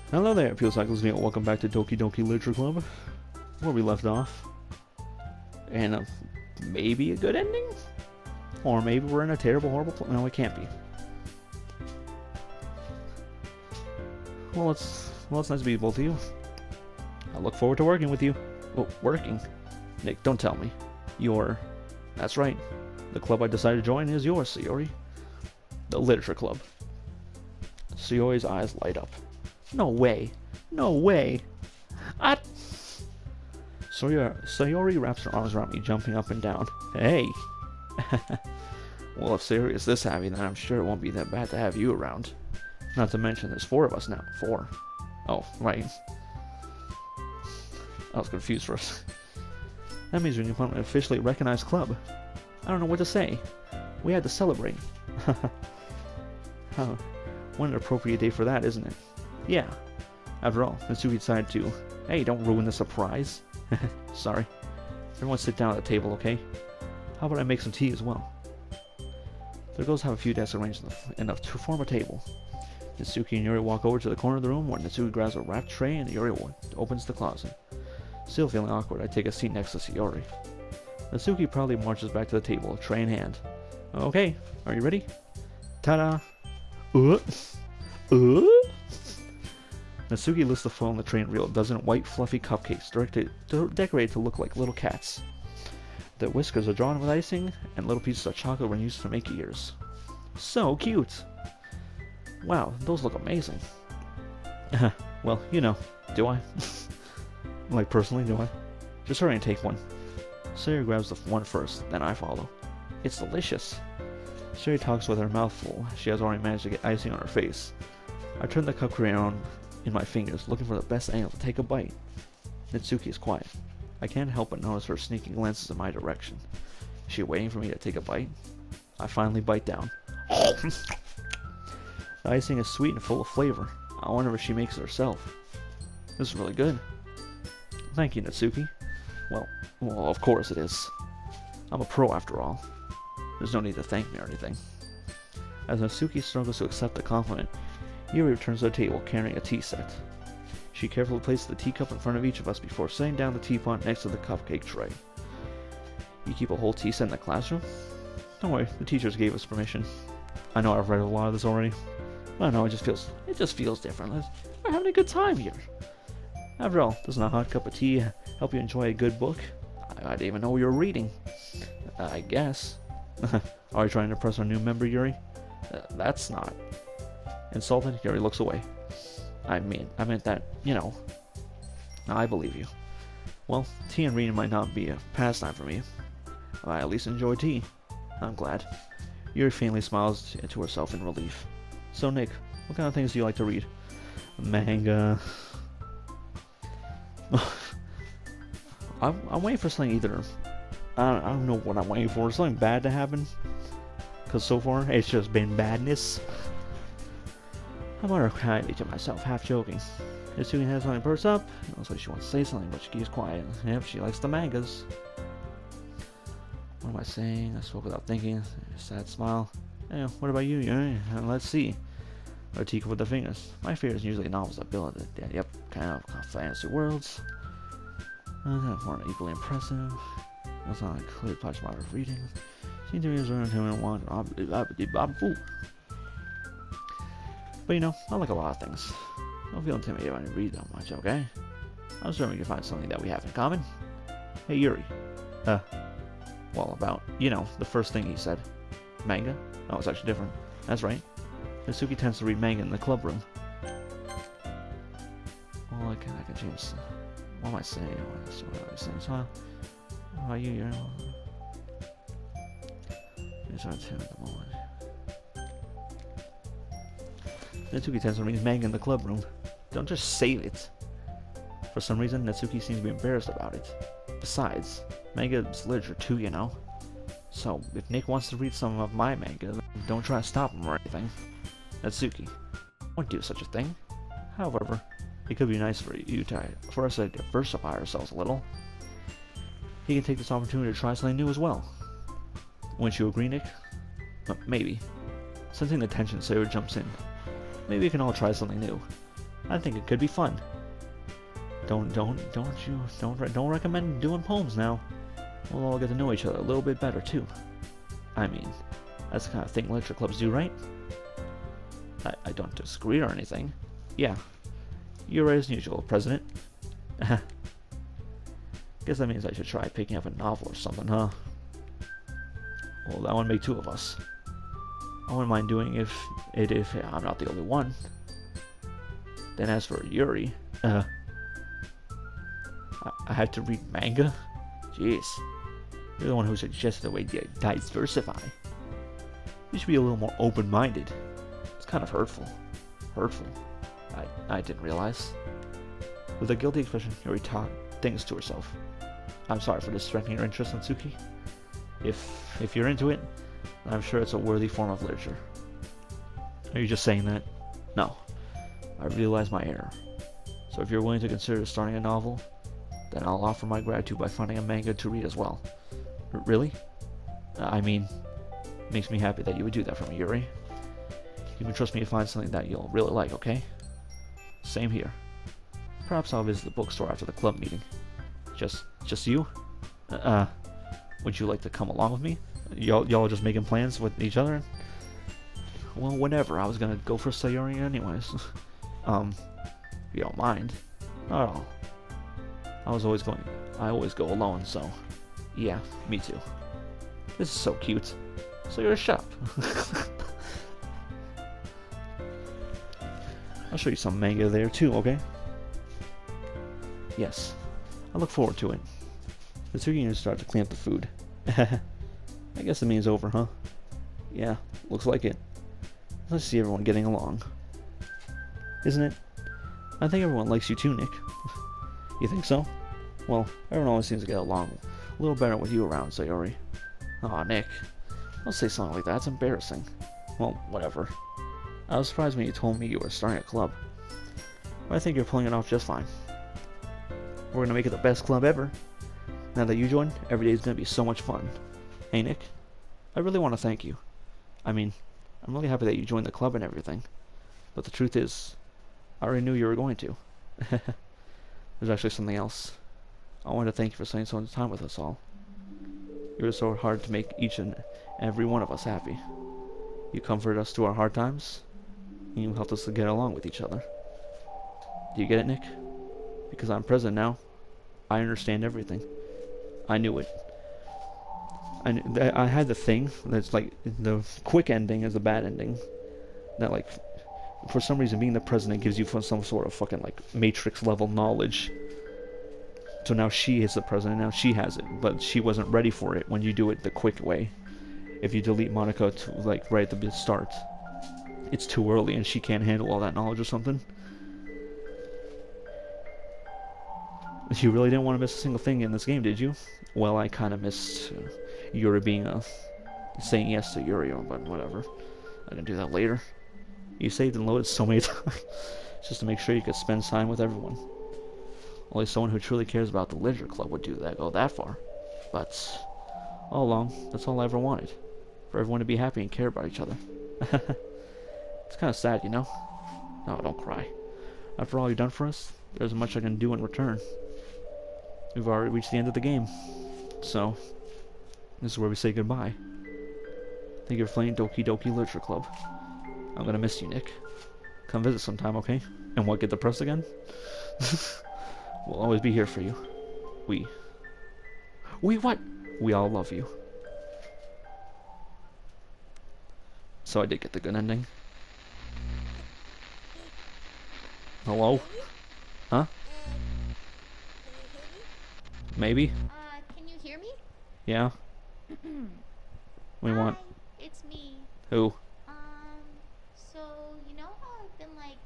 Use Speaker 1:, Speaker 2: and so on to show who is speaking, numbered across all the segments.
Speaker 1: Hello there, Fuel Cycles Neil. Welcome back to Doki Doki Literature Club, where we left off. And maybe a good ending? Or maybe we're in a terrible, horrible no, it can't be. Well, it's nice to be with both of you. I look forward to working with you. Well, working? Nick, don't tell me. That's right. The club I decided to join is yours, Sayori. The Literature Club. Sayori's eyes light up. No way. No way. Sayori wraps her arms around me, jumping up and down. Hey. Well, if Sayori is this happy, then I'm sure it won't be that bad to have you around. Not to mention, there's 4 of us now. 4. Oh, right. I was confused for us. That means we're in an officially recognized club. I don't know what to say. We had to celebrate. Huh. What an appropriate day for that, isn't it? Yeah. After all, Natsuki decided to... Hey, don't ruin the surprise. Sorry. Everyone sit down at the table, okay? How about I make some tea as well? The girls have a few desks arranged enough to form a table. Natsuki and Yuri walk over to the corner of the room where Natsuki grabs a wrapped tray and Yuri opens the closet. Still feeling awkward, I take a seat next to Sayori. Natsuki proudly marches back to the table, tray in hand. Okay, are you ready? Ta-da! Natsuki lifts the phone on the tray and reels a dozen white, fluffy cupcakes decorated to look like little cats. The whiskers are drawn with icing, and little pieces of chocolate were used to make ears. So cute! Wow, those look amazing. Well, you know, do I? Like, personally, do I? Just hurry and take one. Sayori grabs the one first, then I follow. It's delicious. Sayori talks with her mouth full. She has already managed to get icing on her face. I turn the cupcake around in my fingers, looking for the best angle to take a bite. Natsuki is quiet. I can't help but notice her sneaking glances in my direction. Is she waiting for me to take a bite? I finally bite down. The icing is sweet and full of flavor. I wonder if she makes it herself. This is really good. Thank you, Natsuki. Well, of course it is. I'm a pro after all. There's no need to thank me or anything. As Natsuki struggles to accept the compliment, Yuri returns to the table carrying a tea set. She carefully places the teacup in front of each of us before setting down the teapot next to the cupcake tray. You keep a whole tea set in the classroom? Don't worry, the teachers gave us permission. I know I've read a lot of this already. I don't know, it just feels different. We're having a good time here. After all, doesn't a hot cup of tea help you enjoy a good book? I didn't even know you were reading. I guess. Are you trying to impress our new member, Yuri? That's not. Insulted, Yuri looks away. I meant that, you know. I believe you. Well, tea and reading might not be a pastime for me. I at least enjoy tea. I'm glad. Yuri faintly smiles to herself in relief. So, Nick, what kind of things do you like to read? Manga. I'm waiting for something either. I don't know what I'm waiting for. Something bad to happen. Because so far, it's just been badness. I mutter quietly to myself, half joking. Natsuki has something perks up. It looks like she wants to say something, but she keeps quiet. Yep, she likes the mangas. What am I saying? I spoke without thinking. A sad smile. Hey, what about you? Let's see. I teacup with the fingers. My favorite is usually novels that build it. Yep, kind of fantasy worlds. More equally impressive. That's not a clear touch matter of reading. Seems to be around him and one. But you know, I like a lot of things. Don't feel intimidated when you read that much, okay? I'm sure we can find something that we have in common. Hey, Yuri. Well, about, you know, the first thing he said. Manga? Oh, it's actually different. That's right. Natsuki tends to read manga in the club room. Well, I can change. What am I saying? What am I saying? So, how about you, Yuri? It's on 10 at the moment. Natsuki tends to read manga in the club room. Don't just say it. For some reason, Natsuki seems to be embarrassed about it. Besides, manga is literature too, you know. So, if Nick wants to read some of my manga, then don't try to stop him or anything. Natsuki won't do such a thing. However, it could be nice for us to diversify ourselves a little. He can take this opportunity to try something new as well. Wouldn't you agree, Nick? Maybe. Sensing the tension, Sayori jumps in. Maybe we can all try something new. I think it could be fun. Don't recommend doing poems now. We'll all get to know each other a little bit better too. I mean, that's the kind of thing literature clubs do, right? I don't disagree or anything. Yeah, you're right as usual, President. Guess that means I should try picking up a novel or something, huh? Well, that would make two of us. I wouldn't mind doing if I'm not the only one. Then as for Yuri, I have to read manga? Jeez. You're the one who suggested the way to diversify. You should be a little more open-minded. It's kind of hurtful. Hurtful. I didn't realize. With a guilty expression, Yuri thinks to herself. I'm sorry for distracting your interest in Tsuki. If you're into it, I'm sure it's a worthy form of literature. Are you just saying that? No. I realize my error. So if you're willing to consider starting a novel, then I'll offer my gratitude by finding a manga to read as well. Really? I mean, it makes me happy that you would do that for me, Yuri. You can trust me to find something that you'll really like, okay? Same here. Perhaps I'll visit the bookstore after the club meeting. Just you? Would you like to come along with me? Y'all just making plans with each other? Well, whenever. I was gonna go for Sayori anyways. If you don't mind. Not at all. I always go alone, so... Yeah, me too. This is so cute. So you're a shop. I'll show you some manga there too, okay? Yes. I look forward to it. The two units start to clean up the food. I guess the meeting's over, huh? Yeah, looks like it. Let's see everyone getting along. Isn't it? I think everyone likes you too, Nick. You think so? Well, everyone always seems to get along a little better with you around, Sayori. Aw, Nick. Don't say something like that, it's embarrassing. Well, whatever. I was surprised when you told me you were starting a club. But I think you're pulling it off just fine. We're gonna make it the best club ever. Now that you joined, every day is gonna be so much fun. Hey, Nick. I really want to thank you. I mean, I'm really happy that you joined the club and everything. But the truth is, I already knew you were going to. There's actually something else. I want to thank you for spending so much time with us all. You were so hard to make each and every one of us happy. You comforted us through our hard times, and you helped us to get along with each other. Do you get it, Nick? Because I'm president now, I understand everything. I knew it. I had the thing that's like, the quick ending is the bad ending. That like, for some reason being the president gives you some sort of fucking like Matrix level knowledge. So now she is the president, now she has it, but she wasn't ready for it when you do it the quick way. If you delete Monica to like right at the start, it's too early and she can't handle all that knowledge or something. You really didn't want to miss a single thing in this game, did you? Well, I kind of missed Yuri being saying yes to Yuri, but whatever. I can do that later. You saved and loaded so many times just to make sure you could spend time with everyone. Only someone who truly cares about the literature club would do that, go that far. But all along, that's all I ever wanted. For everyone to be happy and care about each other. It's kind of sad, you know? No, don't cry. After all you've done for us, there's much I can do in return. We've already reached the end of the game. So, this is where we say goodbye. Thank you for playing Doki Doki Literature Club. I'm gonna miss you, Nick. Come visit sometime, okay? And what, get depressed again? We'll always be here for you. We what? We all love you. So I did get the good ending. Hello? Huh? Maybe?
Speaker 2: Can you hear me?
Speaker 1: Yeah? We want...
Speaker 2: It's me.
Speaker 1: Who?
Speaker 2: So, you know how I've been, like,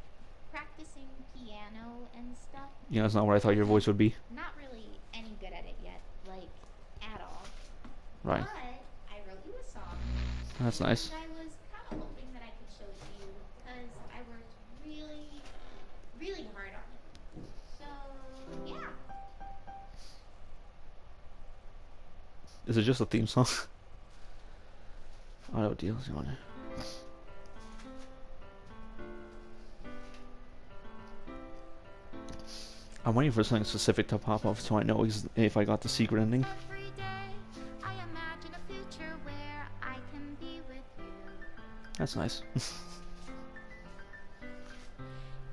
Speaker 2: practicing piano and stuff?
Speaker 1: You know, that's not what I thought your voice would be.
Speaker 2: Not really any good at it yet, like, at all.
Speaker 1: Right.
Speaker 2: But I wrote you a song.
Speaker 1: That's nice.
Speaker 2: And I was kind of hoping that I could show it to you, because I worked really, really hard on it. So, yeah.
Speaker 1: Is it just a theme song? Auto deals on it. I'm waiting for something specific to pop up so I know if I got the secret ending.
Speaker 2: Every day I imagine a future where I can be with you.
Speaker 1: That's nice.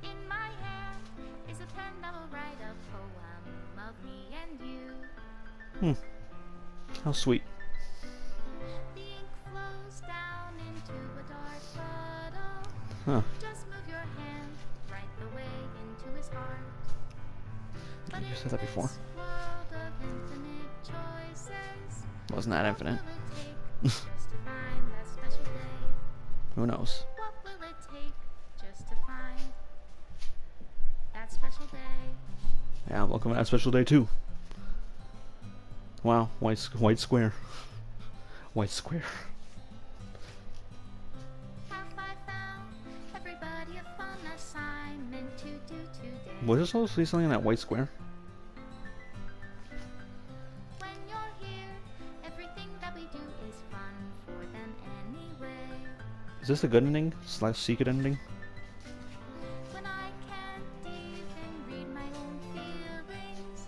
Speaker 2: In my hand is a pen that will write a poem of me and you.
Speaker 1: How sweet.
Speaker 2: The ink flows down into a dark puddle.
Speaker 1: Huh.
Speaker 2: Just move your hand right the way into his heart. But
Speaker 1: You said that before.
Speaker 2: in this world of infinite choices,
Speaker 1: Wasn't that infinite?
Speaker 2: what will it take just to find that special day?
Speaker 1: Who knows?
Speaker 2: What will it take just to find that special day?
Speaker 1: Yeah, welcome to that special day too. Wow, white square. White square.
Speaker 2: Have I found everybody a fun assignment to do today?
Speaker 1: Was there supposed to be something in that white square?
Speaker 2: When you're here, everything that we do is fun for them anyway.
Speaker 1: Is this a good ending? / secret ending?
Speaker 2: When I can't even read my own feelings,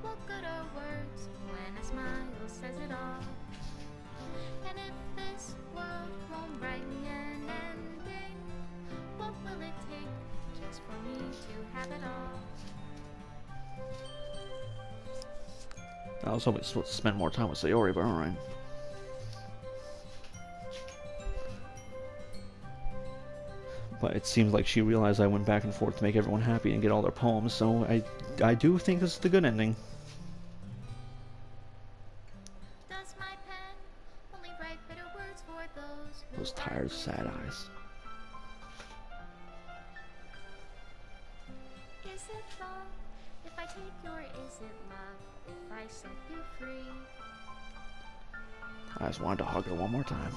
Speaker 2: what good are words when a smile says it all? And if this world won't write me an ending, what will it take just for me to have it all?
Speaker 1: I was hoping to spend more time with Sayori, but alright. But it seems like she realized I went back and forth to make everyone happy and get all their poems, so I do think this is the good ending.
Speaker 2: Does my pen only write bitter words for those who
Speaker 1: Those
Speaker 2: are
Speaker 1: tired,
Speaker 2: blue?
Speaker 1: sad eyes.
Speaker 2: Is it love if I take your is it love if I set you free?
Speaker 1: I just wanted to hug her one more time.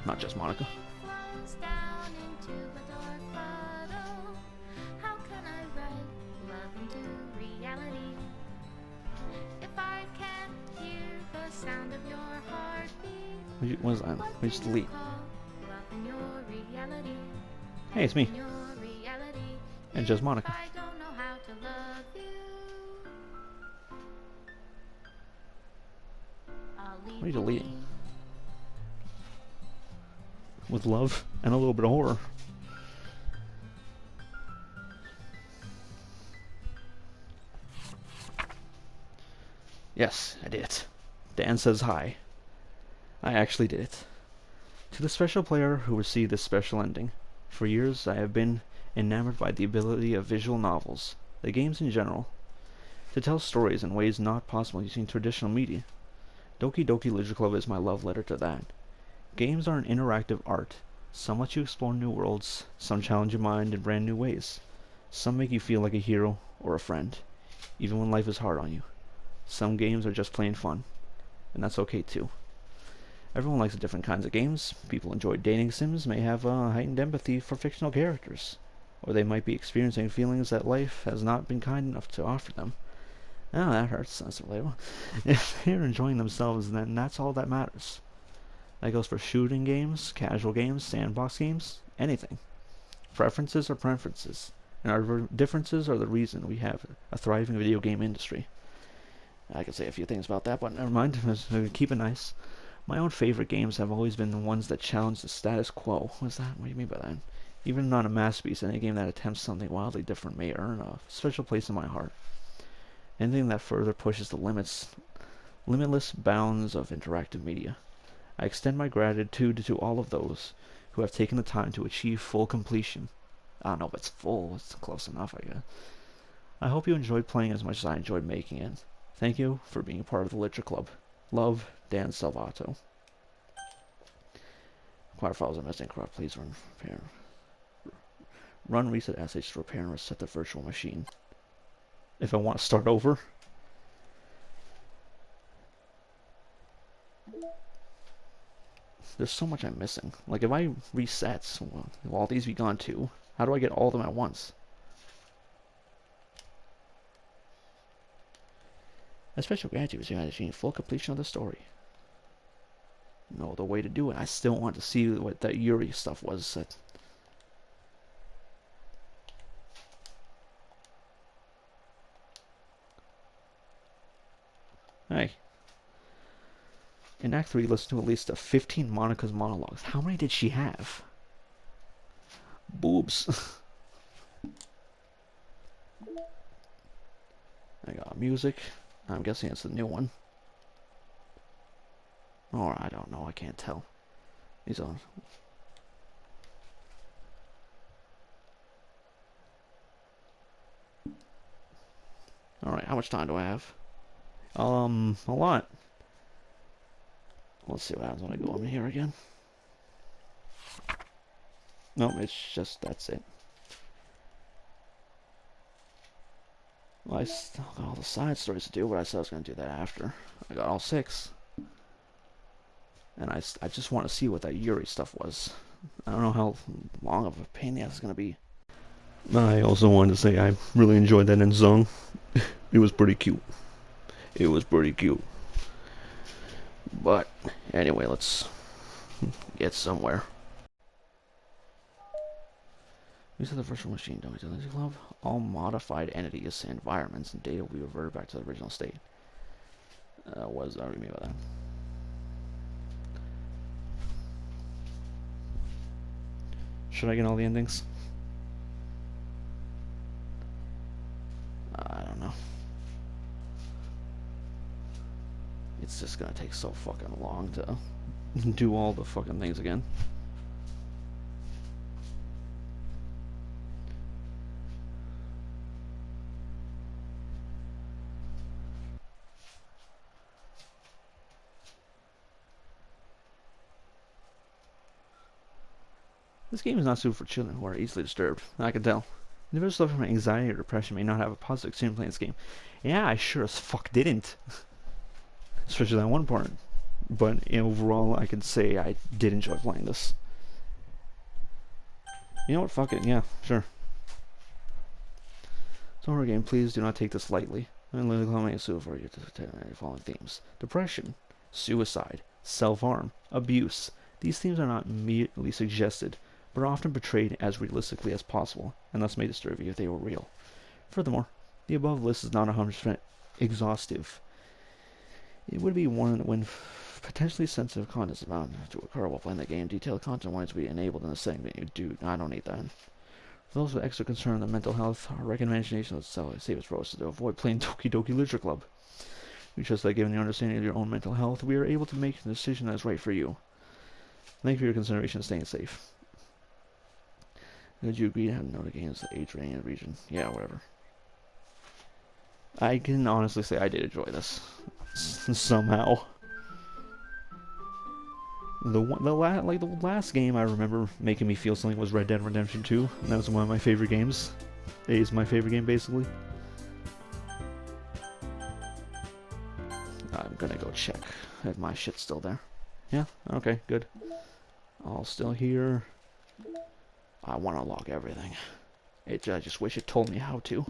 Speaker 1: Not just Monica.
Speaker 2: Flows down into a dark puddle. How can I write love into reality? If I can't hear the sound of your heartbeat,
Speaker 1: What was that?
Speaker 2: what
Speaker 1: We just
Speaker 2: do you
Speaker 1: delete.
Speaker 2: call love in your reality?
Speaker 1: Hey, it's me.
Speaker 2: In your reality,
Speaker 1: And just
Speaker 2: if
Speaker 1: Monica.
Speaker 2: I don't know how to love you, I'll leave
Speaker 1: What are you
Speaker 2: you
Speaker 1: deleting?
Speaker 2: be.
Speaker 1: With love and a little bit of horror. Yes, I did it. Dan says hi. I actually did it. To the special player who received this special ending, for years I have been enamored by the ability of visual novels, the games in general, to tell stories in ways not possible using traditional media. Doki Doki Literature Club is my love letter to that. Games are an interactive art. Some let you explore new worlds, some challenge your mind in brand new ways. Some make you feel like a hero or a friend, even when life is hard on you. Some games are just plain fun, and that's okay too. Everyone likes different kinds of games. People enjoy dating sims, may have a heightened empathy for fictional characters, or they might be experiencing feelings that life has not been kind enough to offer them. Oh, that hurts. That's relatable. If they're enjoying themselves, then that's all that matters. That goes for shooting games, casual games, sandbox games, anything. Preferences are preferences, and our differences are the reason we have a thriving video game industry. I could say a few things about that, but never mind. Keep it nice. My own favorite games have always been the ones that challenge the status quo. What's that? What do you mean by that? Even not a masterpiece, any game that attempts something wildly different may earn a special place in my heart. Anything that further pushes the limitless bounds of interactive media. I extend my gratitude to all of those who have taken the time to achieve full completion. I don't know if it's full, it's close enough, I guess. I hope you enjoyed playing as much as I enjoyed making it. Thank you for being part of the Literature Club. Love, Dan Salvato. Acquired files are missing. Corrupt. Please run reset sh to repair and reset the virtual machine. If I want to start over. There's so much I'm missing. Like if I reset, well, will all these be gone too? How do I get all of them at once? A special gratitude is achieving full completion of the story. No, the way to do it. I still want to see what that Yuri stuff was. Hey. In Act 3, listen to at least 15 Monica's monologues. How many did she have? Boobs. I got music. I'm guessing it's the new one. Or I don't know. I can't tell. He's on. Alright, how much time do I have? A lot. Let's see what happens when I go in here again. No, it's just, that's it. Well, I still got all the side stories to do, but I said I was going to do that after. I got all 6. And I just want to see what that Yuri stuff was. I don't know how long of a pain in the ass it's going to be. I also wanted to say I really enjoyed that end song. It was pretty cute. It was pretty cute. But, anyway, let's get somewhere. We said the virtual machine, don't we? Do the club? All modified entities, environments, and data will be reverted back to the original state. What does that mean by that? Should I get all the endings? I don't know. It's just gonna take so fucking long to do all the fucking things again. This game is not suited for children who are easily disturbed. I can tell. Individuals suffering from anxiety or depression may not have a positive experience playing this game. Yeah, I sure as fuck didn't. Especially that one part. But overall, I can say I did enjoy playing this. You know what? Fuck it. Yeah, sure. It's a horror game. Please do not take this lightly. I'm literally calling suicide for you to following themes: depression, suicide, self-harm, abuse. These themes are not immediately suggested, but are often portrayed as realistically as possible, and thus may disturb you if they were real. Furthermore, the above list is not 100% exhaustive. It would be one when potentially sensitive content is bound to occur while playing the game. Detailed content wanted to be enabled in the segment. You do. I don't need that. For those with extra concern on mental health, our recommendation is to save its roses to avoid playing Doki Doki Literature Club. We trust that given your understanding of your own mental health, we are able to make the decision that is right for you. Thank you for your consideration of staying safe. Did you agree to have no against the age rating in the region? Yeah, whatever. I can honestly say I did enjoy this. Somehow. The last game I remember making me feel something was Red Dead Redemption 2. And that was one of my favorite games. It is my favorite game, basically. I'm gonna go check if my shit's still there. Yeah? Okay, good. All still here. I want to log everything. I just wish it told me how to.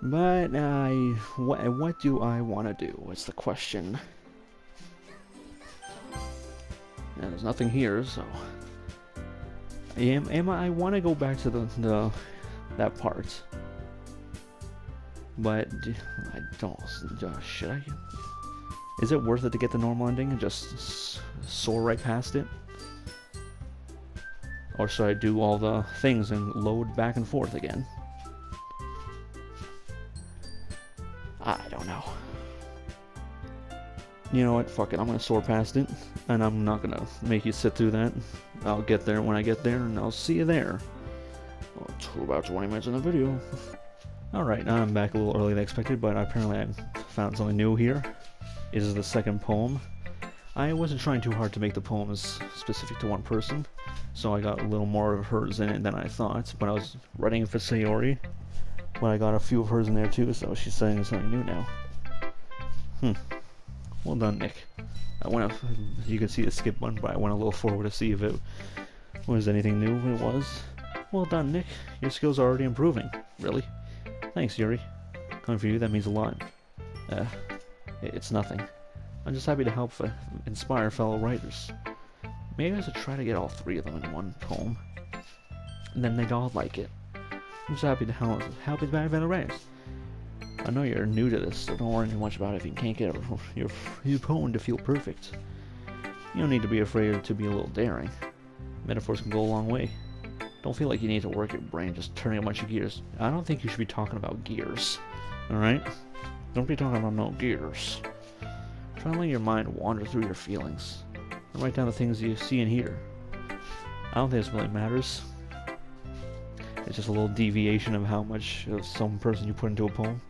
Speaker 1: But what do I want to do? What's the question? And there's nothing here, so I want to go back to that part. But I don't. Should I? Is it worth it to get the normal ending and just soar right past it? Or should I do all the things and load back and forth again? I don't know. You know what? Fuck it. I'm gonna soar past it, and I'm not gonna make you sit through that. I'll get there when I get there, and I'll see you there. Well, about 20 minutes in the video. Alright, now I'm back a little earlier than expected, but apparently I found something new here. This is the second poem. I wasn't trying too hard to make the poems specific to one person, so I got a little more of hers in it than I thought, but I was writing it for Sayori, but I got a few of hers in there too, so she's saying something new now. Well done, Nick. You can see the skip button, but I went a little forward to see if it was anything new. It was. Well done, Nick. Your skills are already improving. Really? Thanks, Yuri. Coming from you, that means a lot. It's nothing. I'm just happy to help inspire fellow writers. Maybe I should try to get all 3 of them in one poem. And then they'd all like it. I'm just happy to help with my fellow writers. I know you're new to this, so don't worry too much about it if you can't get your poem to feel perfect. You don't need to be afraid to be a little daring. Metaphors can go a long way. Don't feel like you need to work your brain just turning a bunch of gears. I don't think you should be talking about gears. Alright? Don't be talking about no gears. Try and let your mind wander through your feelings. And write down the things you see and hear. I don't think this really matters. It's just a little deviation of how much of some person you put into a poem.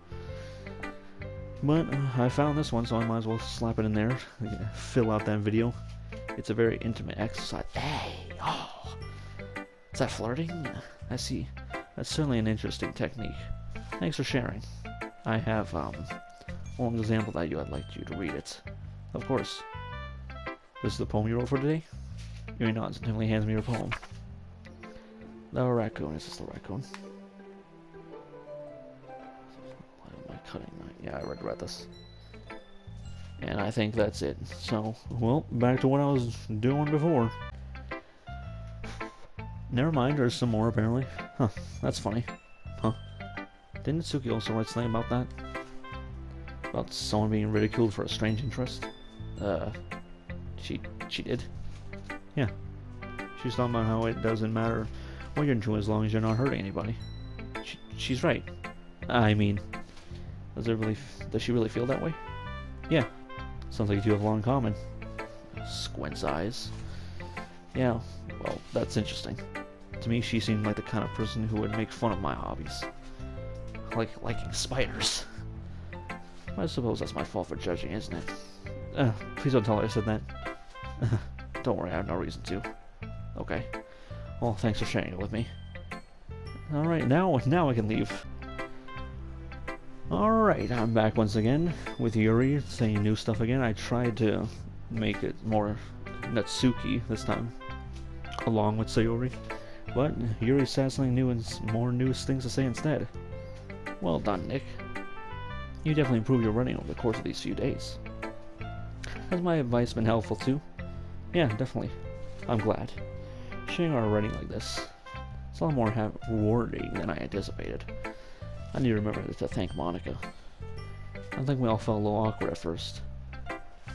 Speaker 1: But I found this one, so I might as well slap it in there. Fill out that video. It's a very intimate exercise. Hey! Oh! Is that flirting? I see. That's certainly an interesting technique. Thanks for sharing. I have, one example that I'd like you to read it. Of course. This is the poem you wrote for today? Yuri nods and timidly hands me your poem. The raccoon. Is this the raccoon? Why am I cutting that? Yeah, I read this. And I think that's it. So, well, back to what I was doing before. Never mind, there's some more apparently. Huh, that's funny. Huh. Didn't Suki also write something about that? About someone being ridiculed for a strange interest? She did? Yeah. She's talking about how it doesn't matter what you're into as long as you're not hurting anybody. She's right. I mean, does she really feel that way? Yeah. Sounds like you have a lot in common. Squints eyes. Yeah, well, that's interesting. To me, she seemed like the kind of person who would make fun of my hobbies. Like liking spiders. I suppose that's my fault for judging, isn't it? Please don't tell her I said that. Don't worry, I have no reason to. Okay. Well, thanks for sharing it with me. Alright, now I can leave. Alright, I'm back once again with Yuri, saying new stuff again. I tried to make it more Natsuki this time, along with Sayori. But Yuri said something new and more new things to say instead. Well done, Nick. You definitely improved your running over the course of these few days. Has my advice been helpful too? Yeah, definitely. I'm glad. Sharing our running like this, it's a lot more rewarding than I anticipated. I need to remember to thank Monica. I think we all felt a little awkward at first.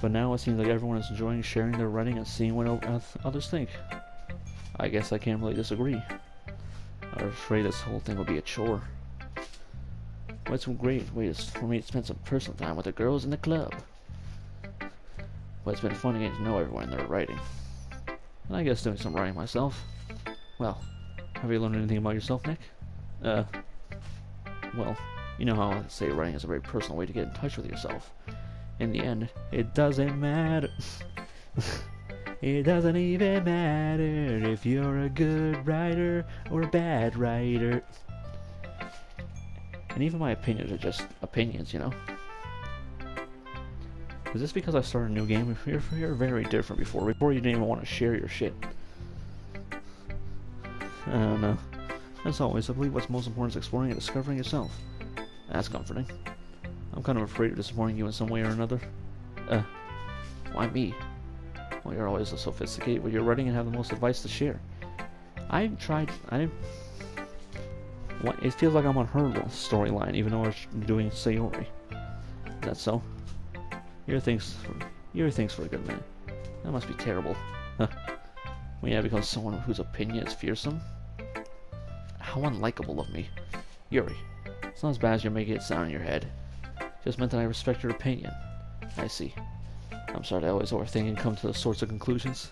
Speaker 1: But now it seems like everyone is enjoying sharing their running and seeing what others think. I guess I can't really disagree. I was afraid this whole thing would be a chore. But it's a great way for me to spend some personal time with the girls in the club. But it's been fun getting to know everyone in their writing. And I guess doing some writing myself. Well, have you learned anything about yourself, Nick? Well, you know how I say writing is a very personal way to get in touch with yourself. In the end, it doesn't matter. It doesn't even matter if you're a good writer or a bad writer. And even my opinions are just opinions, you know? Is this because I started a new game? You're very different before. Before you didn't even want to share your shit. I don't know. As always, I believe what's most important is exploring and discovering yourself. That's comforting. I'm kind of afraid of disappointing you in some way or another. Why me? Well, you're always so sophisticated with your writing and have the most advice to share. It feels like I'm on her storyline, even though we're doing Sayori. Is that so? Yuri thinks for a good minute. That must be terrible. Huh. Well, yeah, because someone whose opinion is fearsome? How unlikable of me. Yuri, it's not as bad as you're making it sound in your head. Just meant that I respect your opinion. I see. I'm sorry to always overthink and come to those sorts of conclusions.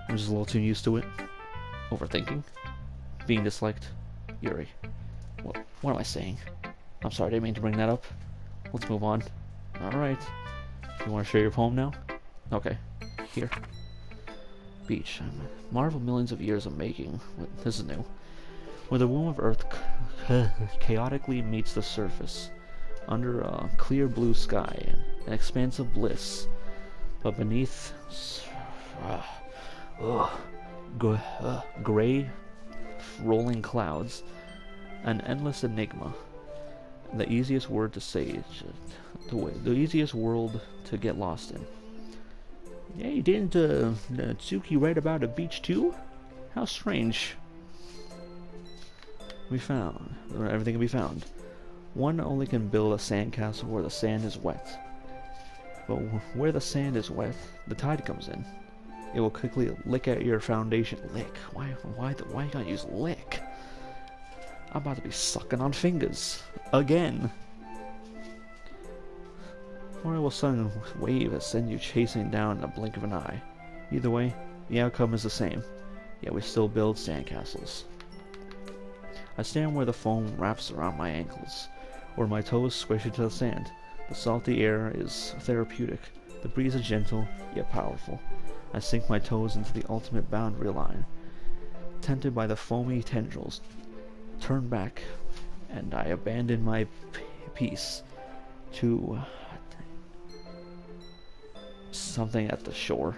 Speaker 1: I'm just a little too used to it. Overthinking? Being disliked? Yuri. What am I saying? I'm sorry, I didn't mean to bring that up. Let's move on. Alright. You want to share your poem now? Okay. Here. Beach. Marvel millions of years of making. This is new. Where the womb of Earth chaotically meets the surface. Under a clear blue sky. An expanse of bliss. But beneath... gray rolling clouds. An endless enigma. The easiest word to say is the easiest world to get lost in. Hey, didn't Tsuki write about a beach too? How strange. be found. Where everything can be found. One only can build a sandcastle where the sand is wet. But where the sand is wet, the tide comes in. It will quickly lick at your foundation. Lick? Why you gotta use lick? I'm about to be sucking on fingers. Again. Or it will sudden wave and send you chasing down in a blink of an eye. Either way, the outcome is the same. Yet we still build sandcastles. I stand where the foam wraps around my ankles, where my toes squish into the sand. The salty air is therapeutic. The breeze is gentle, yet powerful. I sink my toes into the ultimate boundary line. Tempted by the foamy tendrils, turn back, and I abandon my peace to something at the shore.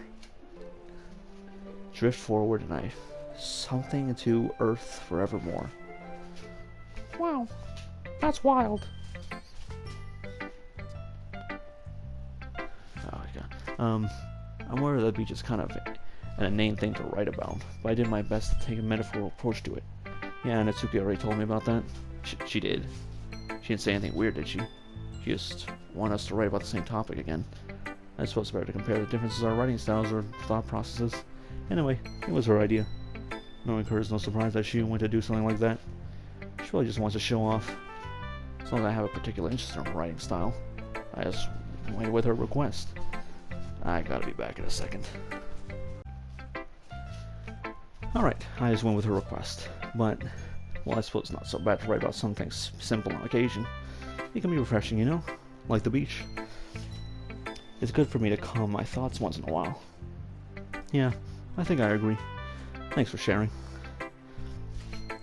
Speaker 1: Drift forward and I something to earth forevermore. Wow, that's wild. Oh my god. I'm aware the beach is kind of an inane thing to write about, but I did my best to take a metaphorical approach to it. Yeah, Natsuki already told me about that. She did. She didn't say anything weird, did she? She just wanted us to write about the same topic again. I suppose it's better to compare the differences in our writing styles or thought processes. Anyway, it was her idea. Knowing her is no surprise that she went to do something like that. She probably just wants to show off. As long as I have a particular interest in her writing style, I just went with her request. I gotta be back in a second. Alright, I just went with her request. But, well, I suppose it's not so bad to write about something simple on occasion. It can be refreshing, you know? Like the beach. It's good for me to calm my thoughts once in a while. Yeah, I think I agree. Thanks for sharing.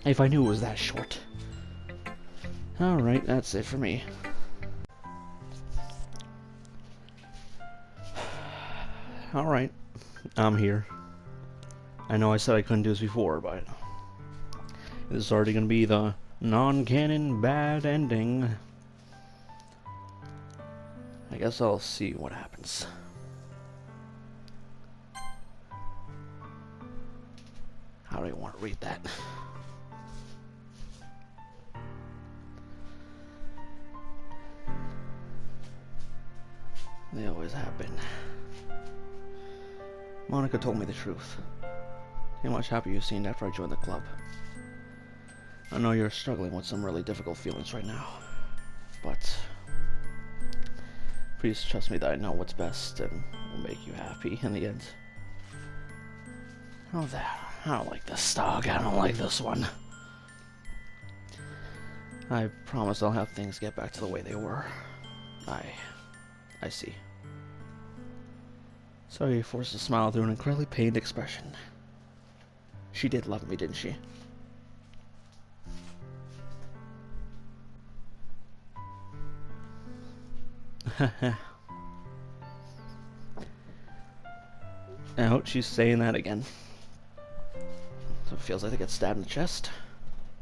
Speaker 1: If I knew it was that short. Alright, that's it for me. Alright, I'm here. I know I said I couldn't do this before, but this is already going to be the non-canon bad ending. I guess I'll see what happens. How do I want to read that? They always have been. Monica told me the truth. How much happier you seemed after I joined the club. I know you're struggling with some really difficult feelings right now, but please trust me that I know what's best and will make you happy in the end. Oh, that. I don't like this dog. I don't like this one. I promise I'll have things get back to the way they were. I see. Sorry, you forced a smile through an incredibly pained expression. She did love me, didn't she? Ouch, she's saying that again. So it feels like I get stabbed in the chest.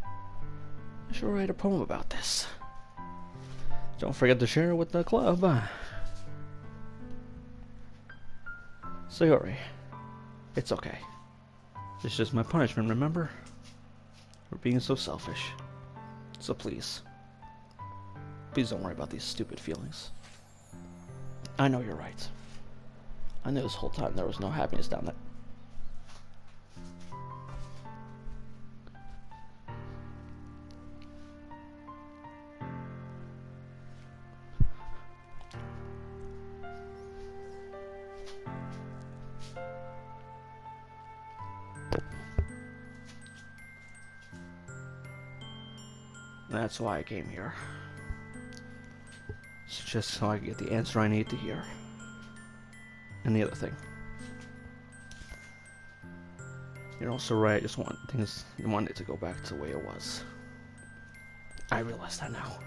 Speaker 1: I should write a poem about this. Don't forget to share it with the club. Sayori, it's okay. It's just my punishment, remember? For being so selfish. So please don't worry about these stupid feelings. I know you're right. I knew this whole time there was no happiness down there. That's why I came here. It's just so I can get the answer I need to hear. And the other thing. You're also right, I just want it to go back to the way it was. I realize that now.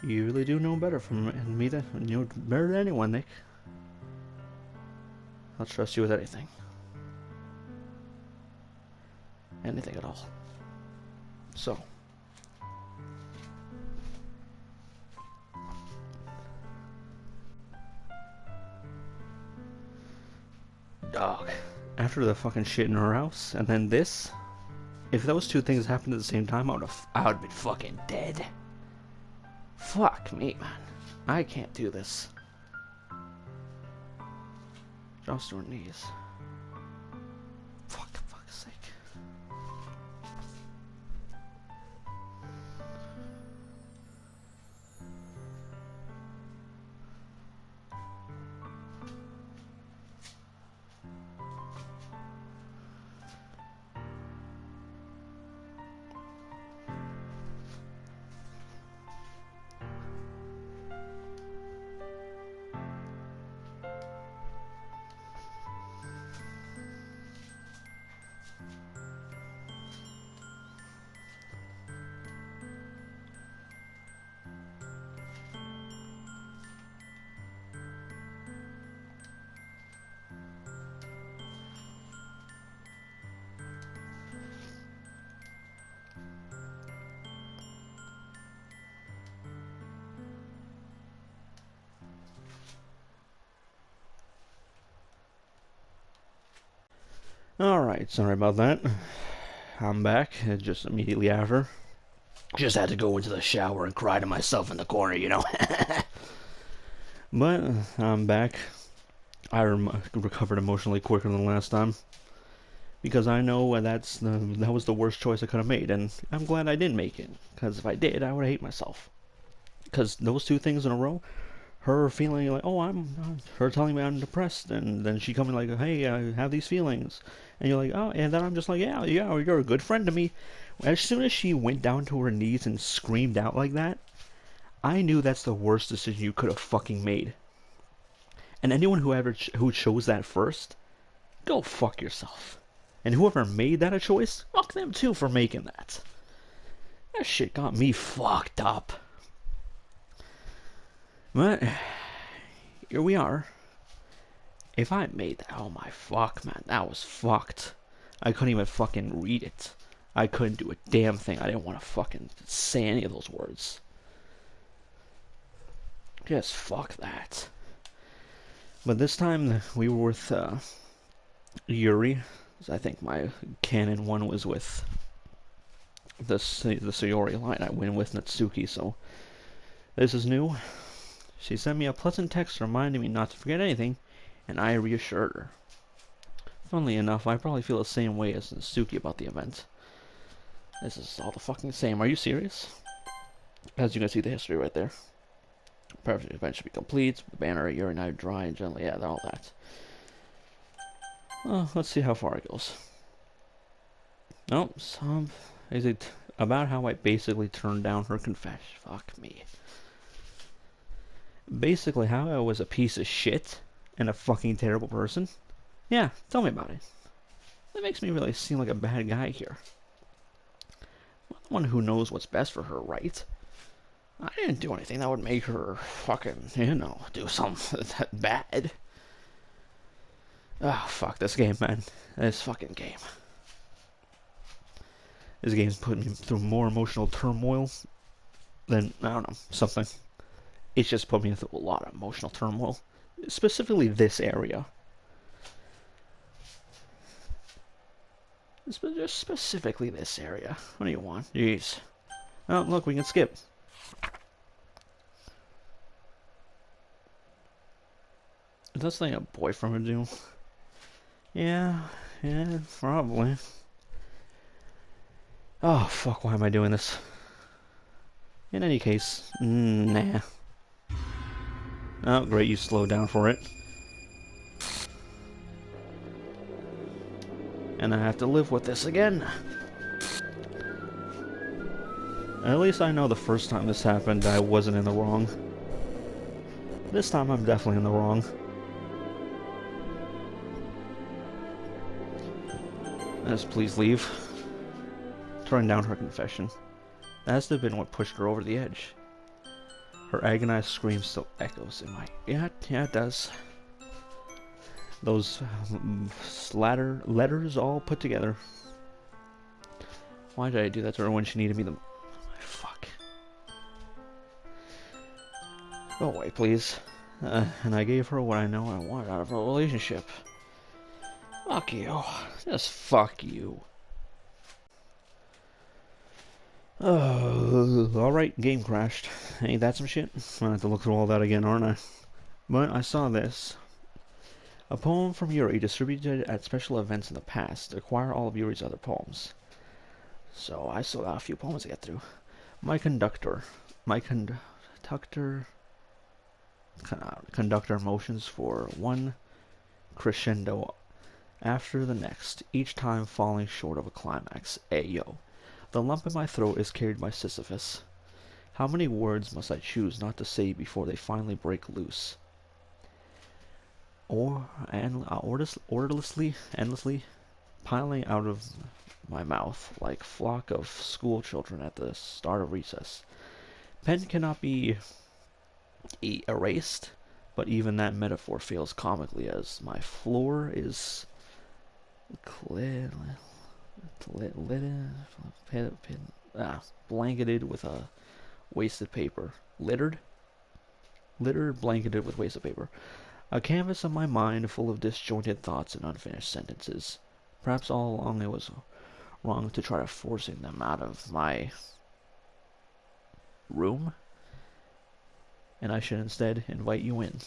Speaker 1: You really do know better from me than you know better than anyone, Nick. I'll trust you with anything. Anything at all. So. Dog. After the fucking shit in her house, and then this? If those two things happened at the same time, I would have been fucking dead. Fuck me, man. I can't do this. Drops to her knees. Fuck's sake. Alright, sorry about that. I'm back, just immediately after. Just had to go into the shower and cry to myself in the corner, you know. But I'm back. I recovered emotionally quicker than last time. Because I know that was the worst choice I could have made, and I'm glad I didn't make it. Because if I did, I would hate myself. Because those two things in a row, her feeling like, oh, her telling me I'm depressed, and then she coming like, hey, I have these feelings, and you're like, oh, and then I'm just like, yeah, you're a good friend to me. As soon as she went down to her knees and screamed out like that, I knew that's the worst decision you could have fucking made. And anyone who chose that first, go fuck yourself. And whoever made that a choice, fuck them too for making that. That shit got me fucked up. But here we are. If I made that, oh my fuck, man, that was fucked. I couldn't even fucking read it. I couldn't do a damn thing. I didn't want to fucking say any of those words. Just fuck that. But this time we were with Yuri. I think my canon one was with the Sayori line. I went with Natsuki, so this is new. She sent me a pleasant text reminding me not to forget anything, and I reassured her. Funnily enough, I probably feel the same way as Natsuki about the event. This is all the fucking same. Are you serious? As you can see, the history right there. Perfect event should be complete. The banner, Yuri and I dry and gently, yeah, all that. Well, let's see how far it goes. Nope, is it about how I basically turned down her confession? Fuck me. Basically, how I was a piece of shit and a fucking terrible person? Yeah, tell me about it. That makes me really seem like a bad guy here. I'm the one who knows what's best for her, right? I didn't do anything that would make her fucking, do something that bad. Oh, fuck this game, man. This fucking game. This game's put me through more emotional turmoil than, I don't know, something. It's just put me through a lot of emotional turmoil. Specifically this area. Just specifically this area. What do you want? Jeez. Oh, look, we can skip. Is that something a boyfriend would do? Yeah, probably. Oh, fuck, why am I doing this? In any case, nah. Oh, great, you slowed down for it. And I have to live with this again. At least I know the first time this happened, I wasn't in the wrong. This time, I'm definitely in the wrong. Let's please leave. Turn down her confession. That has to have been what pushed her over the edge. Her agonized scream still echoes in my... Yeah, it does. Those letters all put together. Why did I do that to her when she needed me the... Fuck. Go away, please. And I gave her what I know I wanted out of our relationship. Fuck you. Just fuck you. Alright, game crashed. Ain't that some shit? I'll have to look through all that again, aren't I? But I saw this. A poem from Yuri distributed at special events in the past. Acquire all of Yuri's other poems. So I still got a few poems to get through. My conductor. Conductor motions for one crescendo after the next, each time falling short of a climax. Ayo. The lump in my throat is carried by Sisyphus. How many words must I choose not to say before they finally break loose? Endlessly, piling out of my mouth like flock of school children at the start of recess. Pen cannot be erased, but even that metaphor fails comically as my floor is blanketed with a wasted paper. Littered, blanketed with wasted paper. A canvas of my mind full of disjointed thoughts and unfinished sentences. Perhaps all along it was wrong to try forcing them out of my room, and I should instead invite you in.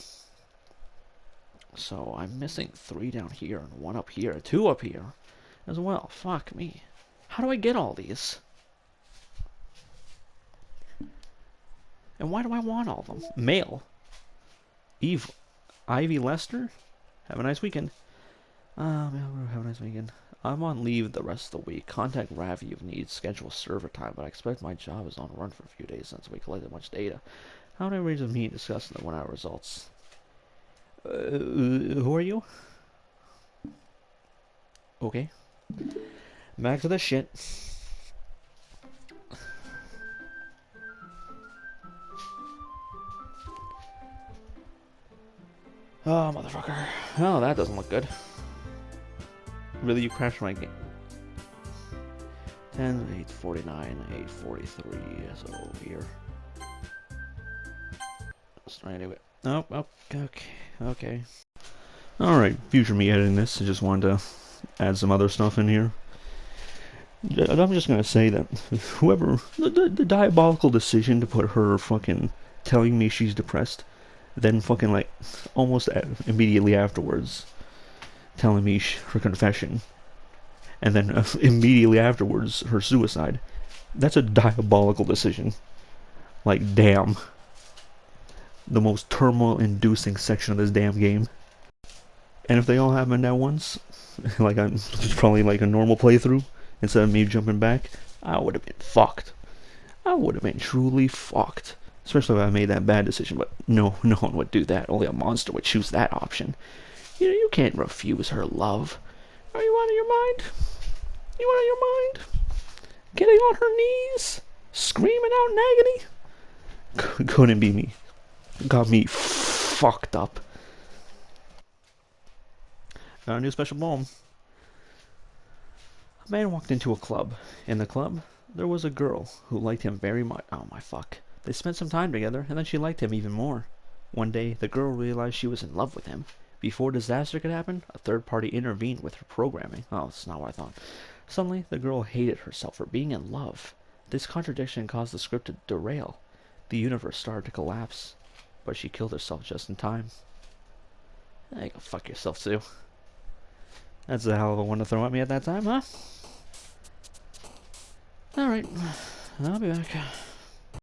Speaker 1: So I'm missing 3 down here and 1 up here, 2 up here as well. Fuck me. How do I get all these? And why do I want all of them? Mail. Ivy Lester? Have a nice weekend. Have a nice weekend. I'm on leave the rest of the week. Contact Ravi if needs. Schedule server time, but I expect my job is on run for a few days since we collected much data. How would I arrange a meeting discussing the 1-hour results? Who are you? Okay. Back to the shit. Oh, motherfucker. Oh, that doesn't look good. Really, you crashed my game. 10, 849, 843, so here. Let's try anyway. Oh, okay. Alright, future me editing this, I just wanted to add some other stuff in here. I'm just gonna say that whoever, the diabolical decision to put her fucking telling me she's depressed, then fucking like almost immediately afterwards telling me her confession, and then immediately afterwards her suicide. That's a diabolical decision. Like, damn. The most turmoil-inducing section of this damn game. And if they all happened at once, like I'm probably like a normal playthrough, instead of me jumping back, I would have been fucked. I would have been truly fucked. Especially if I made that bad decision, but no one would do that. Only a monster would choose that option. You know, you can't refuse her love. Are you out of your mind? You out of your mind? Getting on her knees? Screaming out in agony? Couldn't be me. Got me fucked up. Got a new special poem. A man walked into a club. In the club, there was a girl who liked him very much. Oh my fuck. They spent some time together, and then she liked him even more. One day, the girl realized she was in love with him. Before disaster could happen, a third party intervened with her programming. Oh, that's not what I thought. Suddenly, the girl hated herself for being in love. This contradiction caused the script to derail. The universe started to collapse, but she killed herself just in time. Hey, go fuck yourself, too. That's a hell of a one to throw at me at that time, huh? Alright, I'll be back.